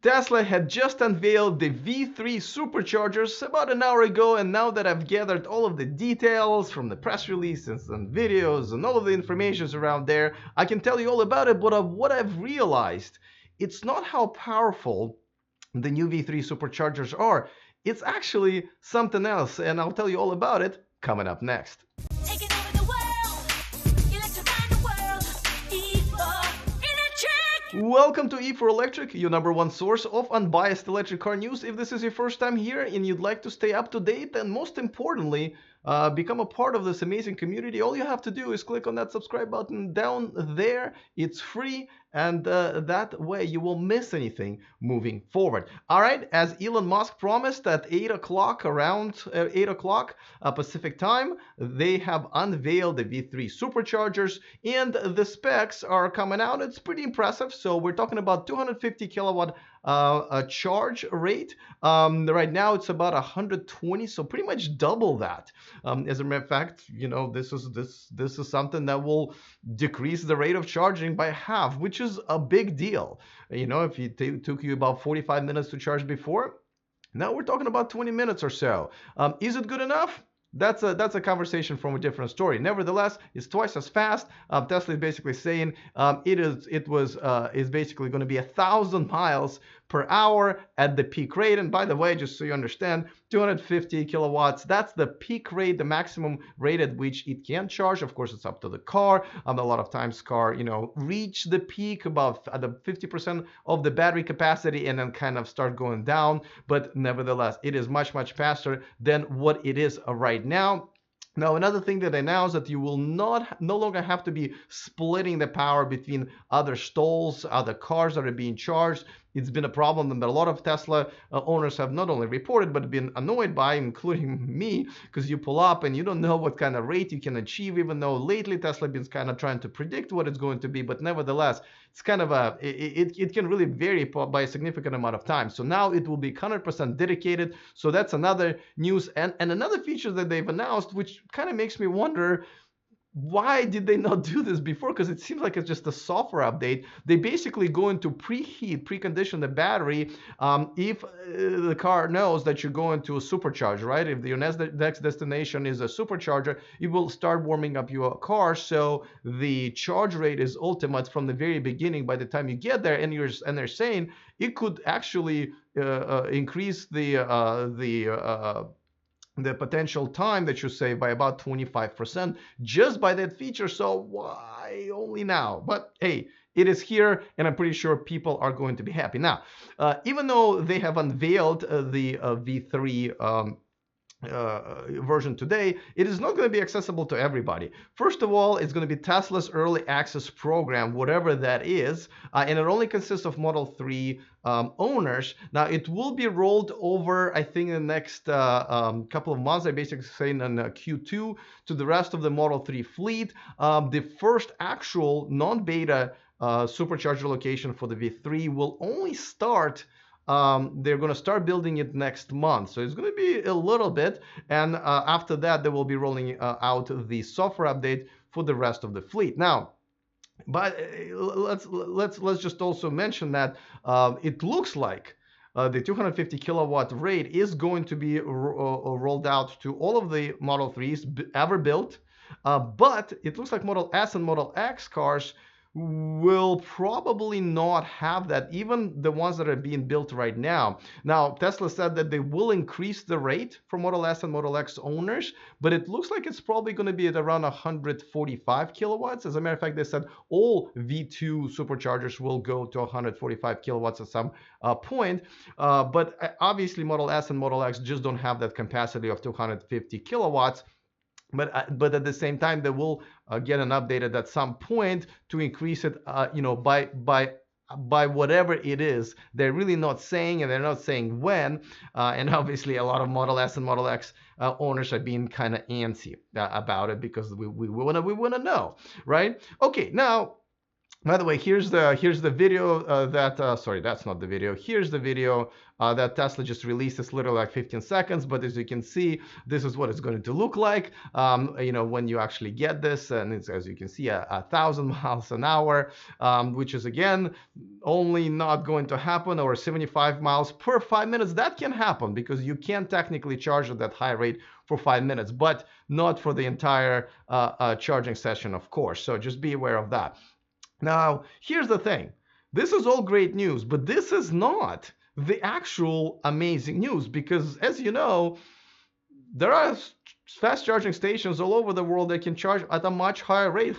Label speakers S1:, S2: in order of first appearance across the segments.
S1: Tesla had just unveiled the V3 Superchargers about an hour ago, and now that I've gathered all of the details from the press releases and videos and all of the information around there, I can tell you all about it. But what I've realized, it's not how powerful the new V3 Superchargers are. It's actually something else, and I'll tell you all about it coming up next. Welcome to E for Electric, your #1 source of unbiased electric car news. If this is your first time here and you'd like to stay up to date and most importantly, become a part of this amazing community, all you have to do is click on that subscribe button down there. It's free, and that way you won't miss anything moving forward. All right, as Elon Musk promised at 8 o'clock, around 8 o'clock Pacific time, they have unveiled the V3 Superchargers, and the specs are coming out. It's pretty impressive. So we're talking about 250 kilowatt a charge rate. Right now it's about 120, so pretty much double that. As a matter of fact, you know, this is something that will decrease the rate of charging by half, which is a big deal. You know, if it took you about 45 minutes to charge before, now we're talking about 20 minutes or so. Is it good enough? That's a conversation from a different story. Nevertheless, it's twice as fast. Tesla is basically saying is basically going to be 1,000 miles per hour at the peak rate. And by the way, just so you understand, 250 kilowatts, that's the peak rate, the maximum rate at which it can charge. Of course, it's up to the car. A lot of times car, you know, reach the peak about the 50% of the battery capacity and then kind of start going down. But nevertheless, it is much, much faster than what it is right now. Now, another thing that they announced that you will no longer have to be splitting the power between other stalls, other cars that are being charged. It's been a problem that a lot of Tesla owners have not only reported, but been annoyed by, including me, because you pull up and you don't know what kind of rate you can achieve, even though lately Tesla has been kind of trying to predict what it's going to be. But nevertheless, it's kind of it can really vary by a significant amount of time. So now it will be 100% dedicated. So that's another news. And another feature that they've announced, which kind of makes me wonder, why did they not do this before? Because it seems like it's just a software update. They basically go into precondition the battery if the car knows that you're going to a supercharger, right? If your next destination is a supercharger, it will start warming up your car, so the charge rate is ultimate from the very beginning by the time you get there. And they're saying it could actually increase the potential time that you save by about 25% just by that feature. So why only now? But hey, it is here, and I'm pretty sure people are going to be happy. Now, even though they have unveiled the V3 version today, it is not going to be accessible to everybody. First of all, it's going to be Tesla's early access program, whatever that is, and it only consists of Model 3 owners. Now, it will be rolled over, I think, in the next couple of months. They're basically saying in Q2 to the rest of the Model 3 fleet. The first actual non-beta supercharger location for the V3 will only start. They're going to start building it next month, so it's going to be a little bit, and after that they will be rolling out the software update for the rest of the fleet. Now, but let's just also mention that it looks like the 250 kilowatt rate is going to be rolled out to all of the Model 3s ever built, but it looks like Model S and Model X cars will probably not have that, even the ones that are being built right now. Now, Tesla said that they will increase the rate for Model S and Model X owners, but it looks like it's probably going to be at around 145 kilowatts. As a matter of fact, they said all V2 superchargers will go to 145 kilowatts at some point, but obviously Model S and Model X just don't have that capacity of 250 kilowatts. But at the same time, they will get an update at some point to increase it, by whatever it is. They're really not saying, and they're not saying when. And obviously, a lot of Model S and Model X owners are being kind of antsy about it because we want to know, right? Okay, now, By the way, here's the video that sorry, that's not the video. Here's the video that Tesla just released. It's literally like 15 seconds, but as you can see, this is what it's going to look like. When you actually get this, and it's, as you can see, 1,000 miles an hour, which is again only not going to happen, or 75 miles per 5 minutes. That can happen because you can technically charge at that high rate for 5 minutes, but not for the entire charging session, of course. So just be aware of that. Now, here's the thing. This is all great news, but this is not the actual amazing news because, as you know, there are fast charging stations all over the world that can charge at a much higher rate.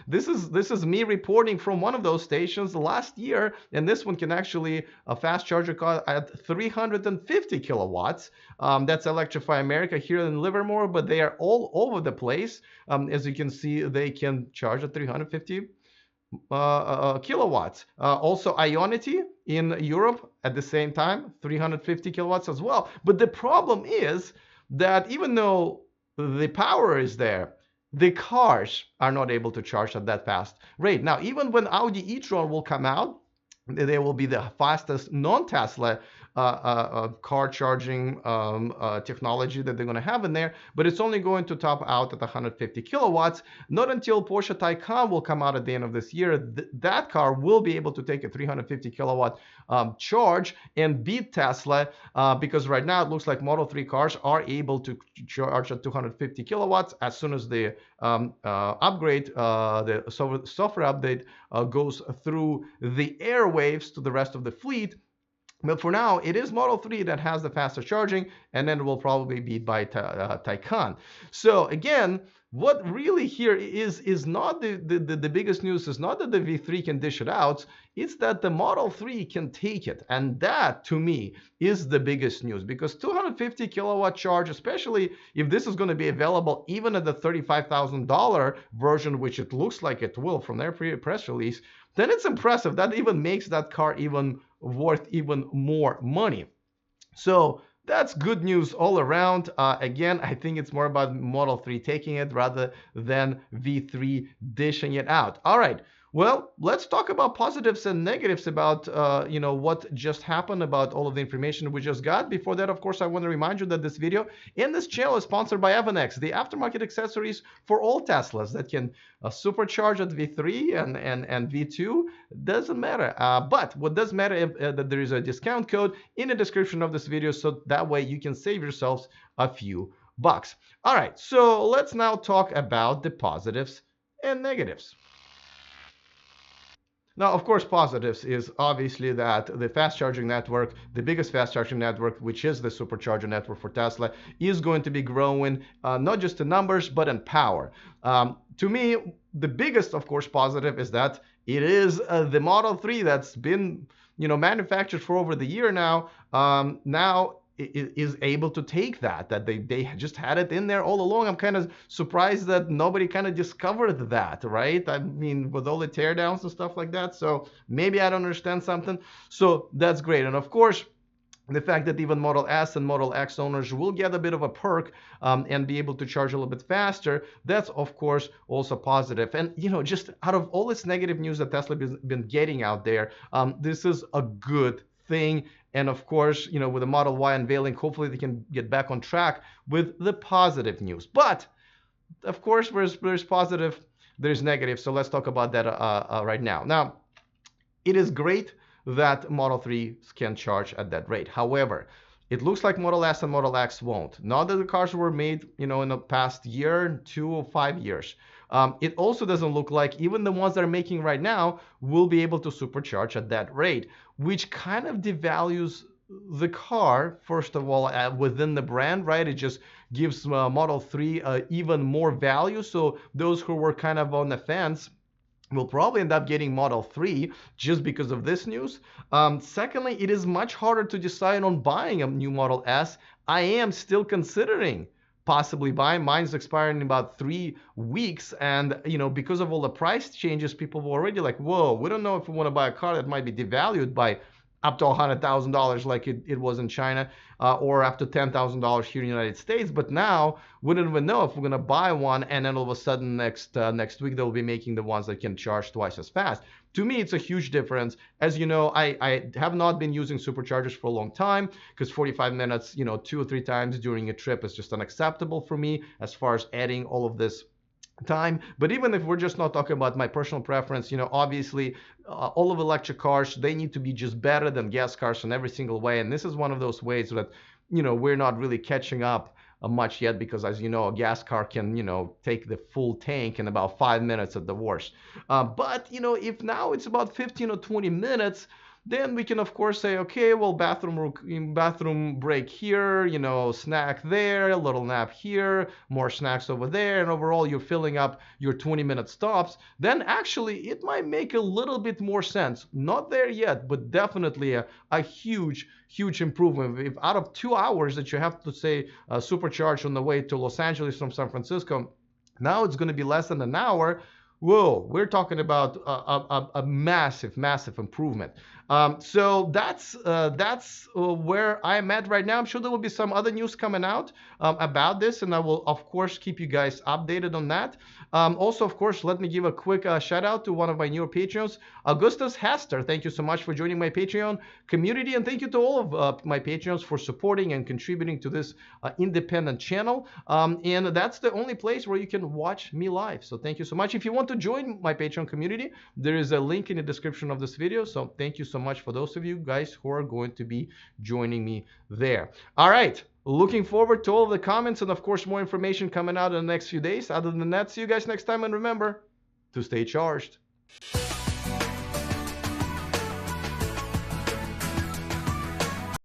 S1: This is me reporting from one of those stations last year, and this one can actually a fast charger at 350 kilowatts. That's Electrify America here in Livermore, but they are all over the place. As you can see, they can charge at 350 kilowatts. Also Ionity in Europe at the same time, 350 kilowatts as well. But the problem is that even though the power is there, the cars are not able to charge at that fast rate. Now, even when Audi e-tron will come out, they will be the fastest non-Tesla car charging technology that they're going to have in there, but it's only going to top out at 150 kilowatts. Not until Porsche Taycan will come out at the end of this year, that car will be able to take a 350 kilowatt charge and beat Tesla, because right now it looks like Model 3 cars are able to charge at 250 kilowatts as soon as the upgrade, the software update goes through the airwaves to the rest of the fleet. But for now, it is Model 3 that has the faster charging, and then it will probably be beat by Taycan. So again, what really here is not the biggest news is not that the V3 can dish it out, it's that the Model 3 can take it. And that, to me, is the biggest news, because 250 kilowatt charge, especially if this is going to be available even at the $35,000 version, which it looks like it will from their press release, then it's impressive. That even makes that car even worth even more money. So that's good news all around. Again, I think it's more about Model 3 taking it rather than V3 dishing it out. All right. Well, let's talk about positives and negatives about what just happened, about all of the information we just got. Before that, of course, I want to remind you that this video and this channel is sponsored by Evonex, the aftermarket accessories for all Teslas that can supercharge at V3 and V2. Doesn't matter. But what does matter is that there is a discount code in the description of this video, so that way you can save yourselves a few bucks. All right, so let's now talk about the positives and negatives. Now, of course, positives is obviously that the fast charging network, the biggest fast charging network, which is the supercharger network for Tesla, is going to be growing, not just in numbers, but in power. To me, the biggest, of course, positive is that it is the Model 3 that's been, manufactured for over the year now. Now is able to take that they just had it in there all along. I'm kind of surprised that nobody kind of discovered that, right? I mean, with all the teardowns and stuff like that. So maybe I don't understand something. So that's great. And of course, the fact that even Model S and Model X owners will get a bit of a perk and be able to charge a little bit faster, that's of course also positive. And just out of all this negative news that Tesla has been getting out there, this is a good thing. And of course, with the Model Y unveiling, hopefully they can get back on track with the positive news. But of course, there's positive, there's negative. So let's talk about that right now. Now, it is great that Model 3 can charge at that rate. However, it looks like Model S and Model X won't. Not that the cars were made, in the past year, 2 or 5 years. It also doesn't look like even the ones that are making right now will be able to supercharge at that rate, which kind of devalues the car, first of all, within the brand, right? It just gives Model 3 even more value. So those who were kind of on the fence will probably end up getting Model 3 just because of this news. Secondly, it is much harder to decide on buying a new Model S. I am still considering possibly buying. Mine's expiring in about 3 weeks, and because of all the price changes, people were already like, whoa, we don't know if we want to buy a car that might be devalued by up to $100,000 like it was in China, or up to $10,000 here in the United States. But now we don't even know if we're gonna buy one, and then all of a sudden next week they'll be making the ones that can charge twice as fast. To me, it's a huge difference. As you know, I have not been using superchargers for a long time because 45 minutes, 2 or 3 times during a trip is just unacceptable for me as far as adding all of this time. But even if we're just not talking about my personal preference, obviously all of electric cars, they need to be just better than gas cars in every single way. And this is one of those ways that we're not really catching up much yet, because as you know, a gas car can take the full tank in about 5 minutes at the worst. But if now it's about 15 or 20 minutes, then we can of course say, okay, well, bathroom break here, snack there, a little nap here, more snacks over there, and overall you're filling up your 20-minute stops. Then actually it might make a little bit more sense. Not there yet, but definitely a huge improvement. If out of 2 hours that you have to say supercharge on the way to Los Angeles from San Francisco, now it's going to be less than an hour. Whoa, we're talking about a massive improvement. So that's where I'm at right now. I'm sure there will be some other news coming out about this, and I will of course keep you guys updated on that. Also, of course, let me give a quick shout out to one of my newer Patreons, Augustus Hester. Thank you so much for joining my Patreon community, and thank you to all of my Patreons for supporting and contributing to this independent channel. And that's the only place where you can watch me live. So thank you so much. If you want to join my Patreon community, there is a link in the description of this video. So thank you so much for those of you guys who are going to be joining me there. All right. Looking forward to all of the comments and of course more information coming out in the next few days. Other than that, see you guys next time, and remember to stay charged.